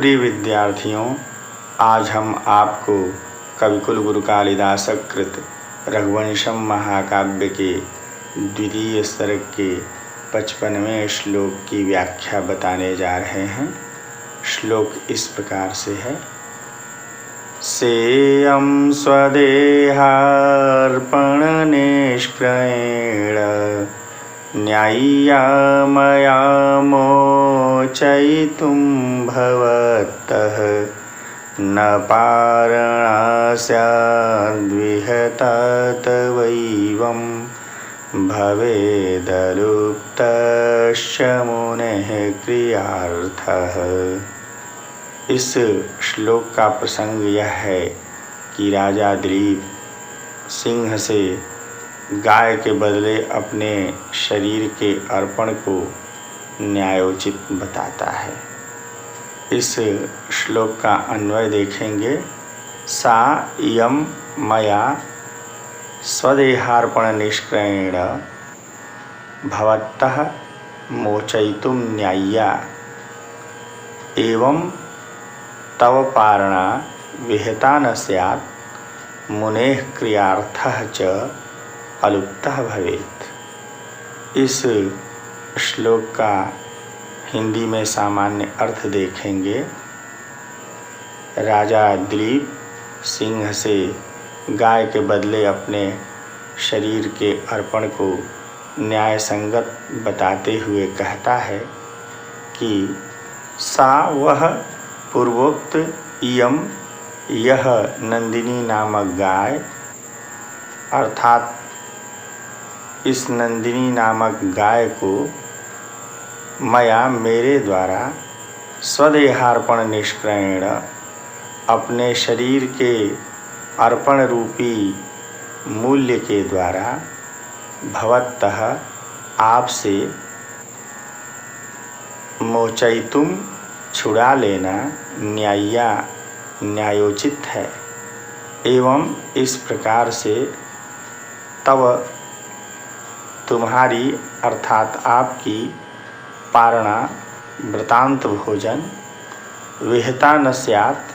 प्रिय विद्यार्थियों, आज हम आपको कविकुल गुरु कालिदास कृत रघुवंशम महाकाव्य के द्वितीय सर्ग के 55वें श्लोक की व्याख्या बताने जा रहे हैं। श्लोक इस प्रकार से है। सेयं स्वदेहार्पण निष्क्रयेण न्याय्या मया मोचयितुं भवतः न पारणा स्याद्विहता तवैवं भवेदलुप्तश्च मुनेः क्रियार्थः। इस श्लोक का प्रसंग यह है कि राजा दिलीप सिंह से गाय के बदले अपने शरीर के अर्पण को न्यायोचित बताता है। इस श्लोक का अन्वय देखेंगे। सा इयं मया स्वदेहार्पण निष्क्रयेण भवतः मोचयितुं न्याय्या एवं तव पारणा विहिता न स्यात् मुनेः क्रियार्थः च अलुप्तः भवेत्। इस श्लोक का हिंदी में सामान्य अर्थ देखेंगे। राजा दिलीप सिंह से गाय के बदले अपने शरीर के अर्पण को न्याय संगत बताते हुए कहता है कि सा वह पूर्वोक्त इयम यह नंदिनी नामक गाय अर्थात इस नंदिनी नामक गाय को मया मेरे द्वारा स्वदेहार्पण निष्क्रयेण अपने शरीर के अर्पण रूपी मूल्य के द्वारा भवतः आपसे मोचयितुम छुड़ा लेना न्याय्या न्यायोचित है। एवं इस प्रकार से तब तुम्हारी अर्थात आपकी पारणा व्रतांत भोजन विहिता न स्यात्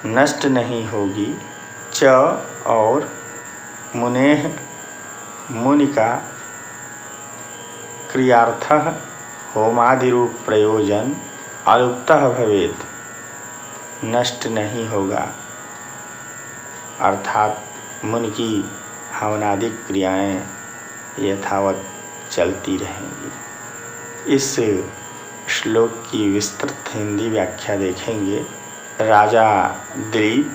नष्ट नहीं होगी च और मुनेः मुनि का क्रियार्थः होमादि रूप प्रयोजन अलुप्तः भवेत् नष्ट नहीं होगा अर्थात मुनि की हवनादि क्रियाएं यथावत चलती रहेंगी। इस श्लोक की विस्तृत हिंदी व्याख्या देखेंगे। राजा दिलीप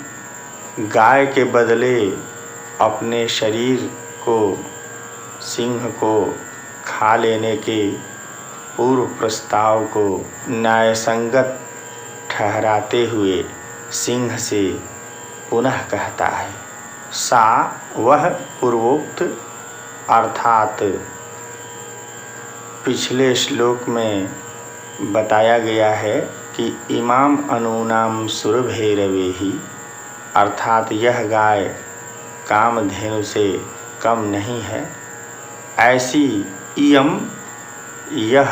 गाय के बदले अपने शरीर को सिंह को खा लेने के पूर्व प्रस्ताव को न्यायसंगत ठहराते हुए सिंह से पुनः कहता है। सा वह पूर्वोक्त अर्थात पिछले श्लोक में बताया गया है कि इमाम अनूनाम सुरभैरवेहि अर्थात यह गाय कामधेनु से कम नहीं है। ऐसी इयम यह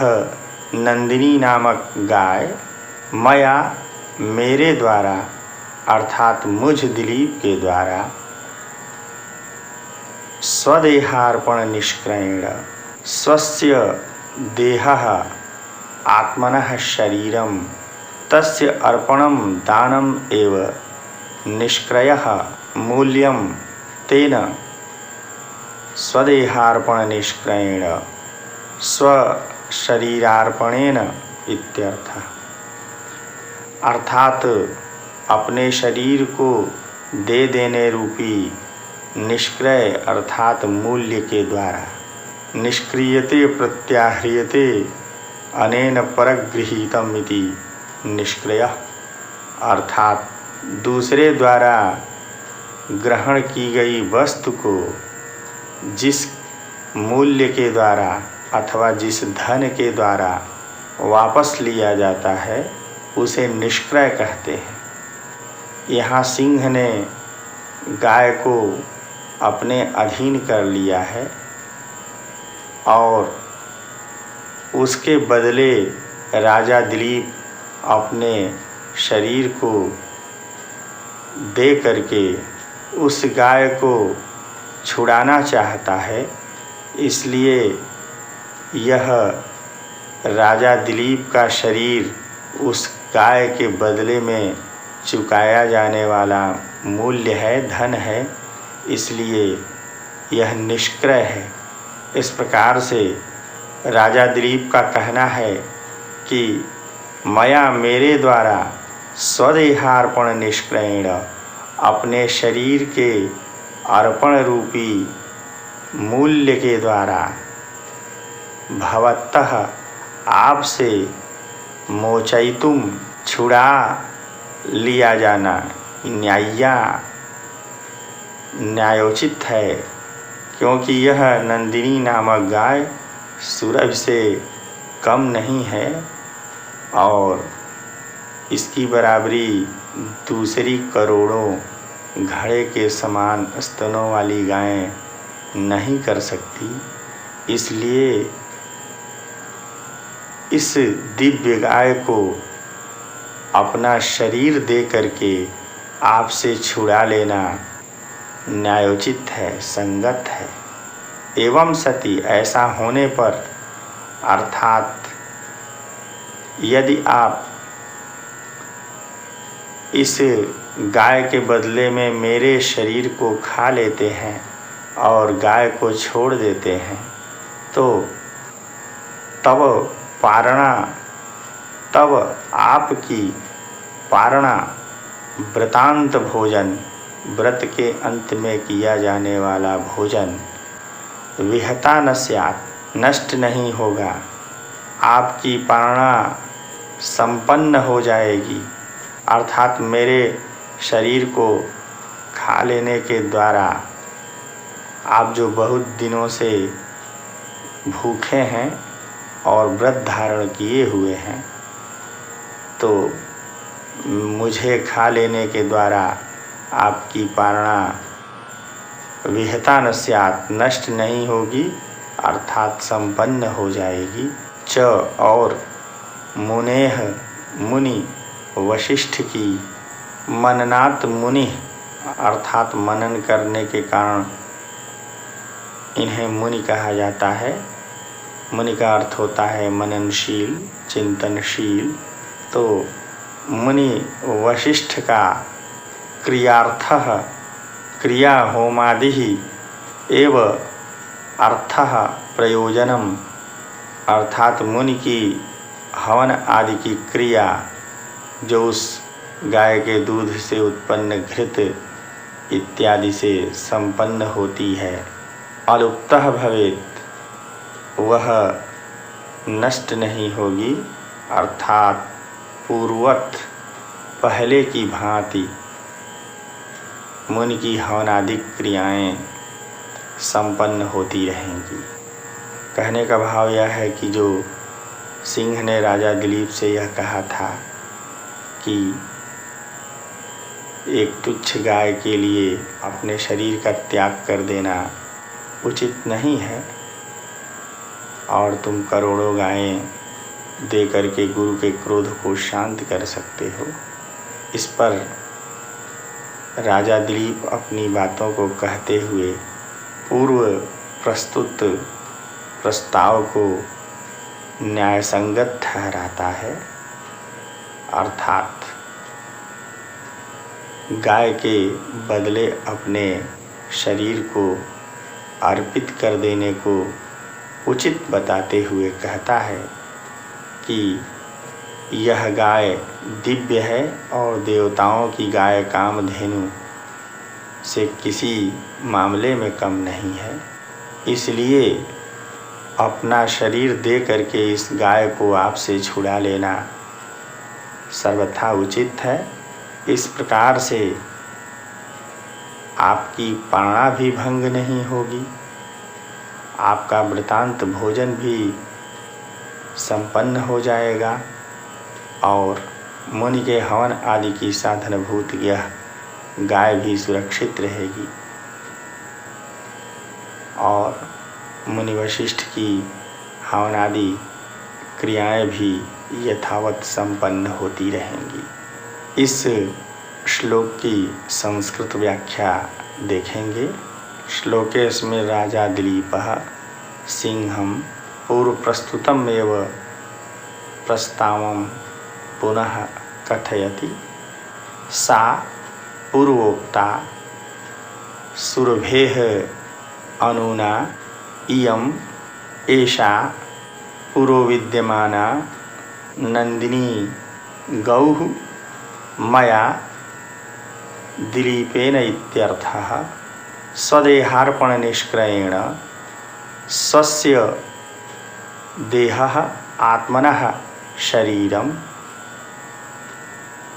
नंदिनी नामक गाय मया मेरे द्वारा अर्थात मुझ दिलीप के द्वारा स्वदेहार्पण निष्क्रयेण स्वस्य देहः आत्मनः शरीरं तस्य अर्पणं दानम् एव निष्क्रयः मूल्यं तेन स्वदेहार्पण निष्क्रयेण स्वशरीरार्पणेन इत्यर्थः। अर्थात अपने शरीर को दे देने रूपी निष्क्रय अर्थात मूल्य के द्वारा निष्क्रियते प्रत्याह्रियते अनेन परगृहीतम इति निष्क्रयः अर्थात दूसरे द्वारा ग्रहण की गई वस्तु को जिस मूल्य के द्वारा अथवा जिस धन के द्वारा वापस लिया जाता है उसे निष्क्रय कहते हैं। यहाँ सिंह ने गाय को अपने अधीन कर लिया है और उसके बदले राजा दिलीप अपने शरीर को दे करके उस गाय को छुड़ाना चाहता है। इसलिए यह राजा दिलीप का शरीर उस गाय के बदले में चुकाया जाने वाला मूल्य है, धन है, इसलिए यह निष्क्रय है। इस प्रकार से राजा दिलीप का कहना है कि मया मेरे द्वारा स्वदेहार्पण निष्क्रयेण, अपने शरीर के अर्पण रूपी मूल्य के द्वारा भवतः आपसे मोचयितुम छुड़ा लिया जाना न्यायोचित है, क्योंकि यह नंदिनी नामक गाय सुरभि से कम नहीं है और इसकी बराबरी दूसरी करोड़ों घड़े के समान स्तनों वाली गायें नहीं कर सकती। इसलिए इस दिव्य गाय को अपना शरीर दे करके आपसे छुड़ा लेना न्यायोचित है, संगत है। एवं सती, ऐसा होने पर, अर्थात यदि आप इस गाय के बदले में मेरे शरीर को खा लेते हैं और गाय को छोड़ देते हैं, तो तब आपकी पारणा व्रतांत भोजन, व्रत के अंत में किया जाने वाला भोजन विहता न स्यात्, नष्ट नहीं होगा। आपकी पारणा संपन्न हो जाएगी, अर्थात मेरे शरीर को खा लेने के द्वारा आप जो बहुत दिनों से भूखे हैं और व्रत धारण किए हुए हैं, तो मुझे खा लेने के द्वारा आपकी पारणा विहता न स्यात्, नष्ट नहीं होगी, अर्थात संपन्न हो जाएगी। च, और मुनेह, मुनि, वशिष्ठ की, मननात् मुनि, अर्थात मनन करने के कारण इन्हें मुनि कहा जाता है। मुनि का अर्थ होता है मननशील, चिंतनशील। तो मुनि वशिष्ठ का क्रियार्थः, क्रिया होमादि एव अर्थः प्रयोजनम, अर्थात मुनि की हवन आदि की क्रिया जो उस गाय के दूध से उत्पन्न घृत इत्यादि से संपन्न होती है, अलुप्तः भवेत्, वह नष्ट नहीं होगी, अर्थात पूर्वत, पहले की भांति मुनि की हवनादिक क्रियाएं संपन्न होती रहेंगी। कहने का भाव यह है कि जो सिंह ने राजा दिलीप से यह कहा था कि एक तुच्छ गाय के लिए अपने शरीर का त्याग कर देना उचित नहीं है और तुम करोड़ों गायें दे करके गुरु के क्रोध को शांत कर सकते हो, इस पर राजा दिलीप अपनी बातों को कहते हुए पूर्व प्रस्तुत प्रस्ताव को न्यायसंगत ठहराता है। अर्थात गाय के बदले अपने शरीर को अर्पित कर देने को उचित बताते हुए कहता है कि यह गाय दिव्य है और देवताओं की गाय कामधेनु से किसी मामले में कम नहीं है, इसलिए अपना शरीर दे करके इस गाय को आपसे छुड़ा लेना सर्वथा उचित है। इस प्रकार से आपकी पारणा भी भंग नहीं होगी, आपका व्रतांत भोजन भी संपन्न हो जाएगा और मुनि के हवन आदि की साधनभूत यह गाय भी सुरक्षित रहेगी और मुनि वशिष्ठ की हवन आदि क्रियाएं भी यथावत संपन्न होती रहेंगी। इस श्लोक की संस्कृत व्याख्या देखेंगे। श्लोकेस्मिन् राजा दिलीपः सिंहं पूर्वप्रस्तुतमेव प्रस्तावं पुनः कथयति। सा पूर्वोक्ता सुरभेः अनूना इयम् एषा पूर्वविद्यमाना नन्दिनी गौः मया दिलीपेन इत्यर्थः। स्वदेहार्पणनिष्क्रयेण स्वस्य देहः आत्मनः शरीरं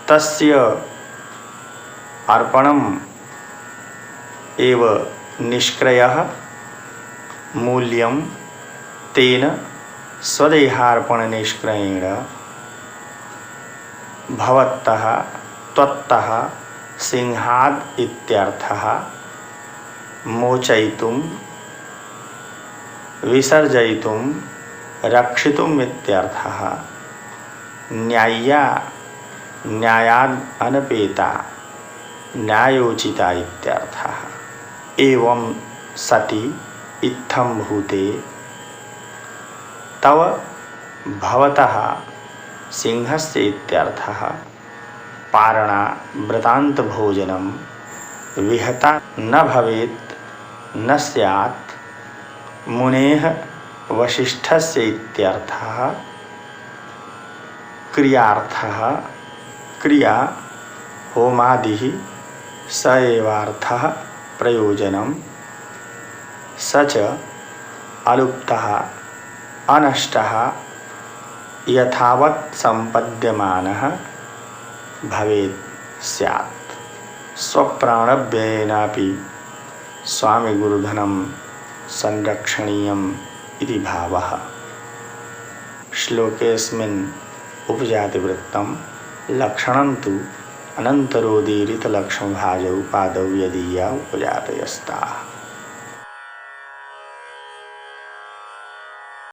तस्य अर्पणम् एव निष्क्रयः मूल्यं तेन स्वदेहार्पणनिष्क्रयेण भवतः त्वत्तः सिंहाद् इत्यर्थः। मोचयितुं विसर्जयितुं रक्षितुम् इत्यर्थः। न्याय्या न्यायाद् अनपेता न्यायोचिता इत्यर्थः। एवं सति इत्थं भूते तव भवतः सिंहस्य इत्यर्थः। पारणा व्रतांत भोजनं विहता न भवेत् न स्यात् मुनेः वसिष्ठस्य इत्यर्थः। क्रियार्थः क्रिया होमादिः स एवार्थः प्रयोजनं स च अलुप्तः अनष्टः यथावत् सम्पद्यमानः भवेत् स्यात्। स्वप्राणव्ययेनापि स्वामिगुरुधनं संरक्षणीयम् इति भावः। श्लोकेऽस्मिन् उपजातिवृत्तं लक्षणं तु अनन्तरोदीरितलक्ष्मभाजौ पादौ यदीया उपजातयस्ताः।